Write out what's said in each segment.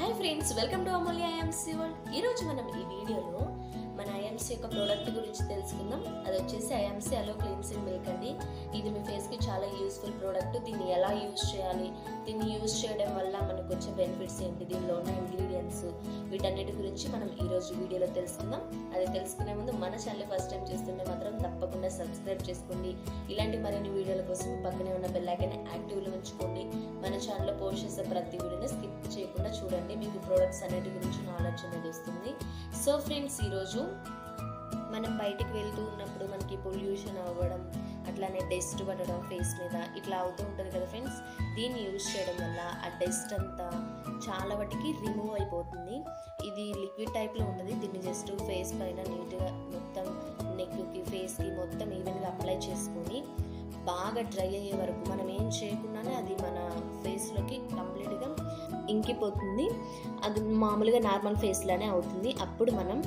Hi friends, welcome to Amulya IMC world. ఈరోజు మనం ఈ వీడియోలో మన ఐఎంసీ యొక్క ప్రోడక్ట్ గురించి తెలుసుకుందాం. అది వచ్చేసి ఐఎంసీ అలో క్లీన్సింగ్ మిల్క్ అండి. ఇది మీ ఫేస్కి చాలా యూస్ఫుల్ ప్రోడక్ట్. దీన్ని ఎలా యూజ్ చేయాలి, దీన్ని యూజ్ చేయడం వల్ల మనకు వచ్చే బెనిఫిట్స్ ఏంటి, దీనిలో ఉన్న ఇంగ్రీడియంట్స్, వీటన్నిటి గురించి మనం ఈరోజు వీడియోలో తెలుసుకుందాం. అది తెలుసుకునే ముందు మన ఛానల్ ఫస్ట్ టైం చేస్తుంటే మాత్రం తప్పకుండా సబ్స్క్రైబ్ చేసుకోండి. ఇలాంటి మరిన్ని వీడియోల కోసం పక్కనే ఉన్న బెల్ ఐకాన్ యాక్టివ్లో ఉంచుకోండి. మన ఛానల్లో పోస్ట్ చేసే ప్రతి వీడియోని స్కిప్ చేయకుండా చూడండి. మీకు ప్రోడక్ట్స్ అన్నిటి గురించి నాలెడ్జ్ అనేది వస్తుంది. సో ఫ్రెండ్స్, ఈరోజు మనం బయటికి వెళ్తూ ఉన్నప్పుడు మనకి పొల్యూషన్ అవ్వడం, అట్లానే డస్ట్ పడడం ఫేస్ మీద ఇట్లా అవుతూ ఉంటుంది కదా ఫ్రెండ్స్. దీన్ని యూజ్ చేయడం వల్ల ఆ డస్ట్ అంతా చాలా వాటికి రిమూవ్ అయిపోతుంది. ఇది లిక్విడ్ టైప్లో ఉంటుంది. దీన్ని జస్ట్ ఫేస్ పైన నీట్గా మొత్తం నెక్కి, ఫేస్కి మొత్తం ఈవెన్గా అప్లై చేసుకొని బాగా డ్రై అయ్యే వరకు మనం ఏం చేయకుండానే అది మన ఫేస్లోకి కంప్లీట్గా ఇంకిపోతుంది. అది మామూలుగా నార్మల్ ఫేస్లోనే అవుతుంది. అప్పుడు మనం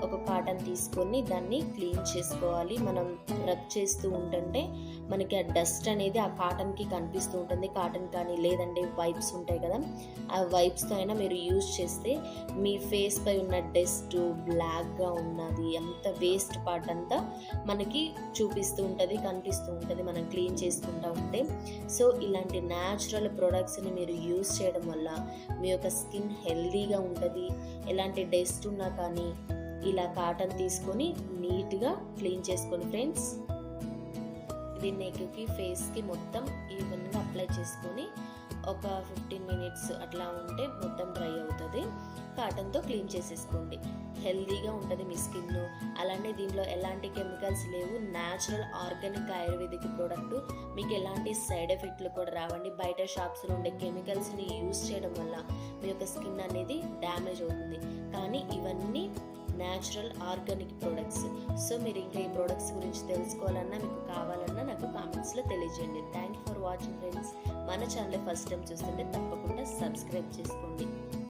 ఒక కాటన్ తీసుకొని దాన్ని క్లీన్ చేసుకోవాలి. మనం రబ్ చేస్తూ ఉంటుంటే మనకి ఆ డస్ట్ అనేది ఆ కాటన్కి కనిపిస్తూ ఉంటుంది. కాటన్ కానీ లేదంటే వైప్స్ ఉంటాయి కదా, ఆ వైప్స్తో అయినా మీరు యూజ్ చేస్తే మీ ఫేస్ పై ఉన్న డస్ట్, బ్లాక్గా ఉన్నది అంత వేస్ట్ పార్ట్ అంతా మనకి చూపిస్తూ ఉంటుంది, కనిపిస్తూ ఉంటుంది మనం క్లీన్ చేసుకుంటూ ఉంటే. సో ఇలాంటి న్యాచురల్ ప్రొడక్ట్స్ని మీరు యూజ్ చేయడం వల్ల మీ యొక్క స్కిన్ హెల్దీగా ఉంటుంది. ఎలాంటి డస్ట్ ఉన్నా కానీ ఇలా కాటన్ తీసుకొని నీట్గా క్లీన్ చేసుకోండి ఫ్రెండ్స్. ఇది నెక్కి, ఫేస్కి మొత్తం ఈవెన్గా అప్లై చేసుకొని ఒక 15 మినిట్స్ అట్లా ఉంటే మొత్తం డ్రై అవుతుంది. కాటన్తో క్లీన్ చేసేసుకోండి. హెల్దీగా ఉంటుంది మీ స్కిన్. అలానే దీనిలో ఎలాంటి కెమికల్స్ లేవు. Natural organic ayurvedic product. మీకు ఎలాంటి సైడ్ ఎఫెక్ట్లు కూడా రావండి. బయట షాప్స్లో ఉండే కెమికల్స్ని యూజ్ చేయడం వల్ల మీ యొక్క స్కిన్ అనేది డ్యామేజ్ అవుతుంది. కానీ ఇవన్నీ న్యాచురల్ ఆర్గానిక్ ప్రోడక్ట్స్. సో మీరు ఇంకా ఈ ప్రోడక్ట్స్ గురించి తెలుసుకోవాలన్నా, మీకు కావాలన్నా నాకు కామెంట్స్లో తెలియజేయండి. Thank you for watching friends. మన ఛానల్ ఫస్ట్ టైం చూస్తుంటే తప్పకుండా సబ్స్క్రైబ్ చేసుకోండి.